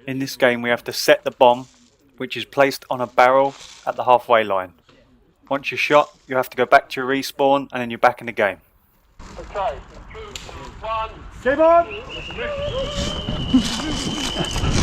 In this game we have to set the bomb, which is placed on a barrel at the halfway line. Once you're shot, you have to go back to your respawn and then you're back in the game. Okay, 3, 2, 1. Game on!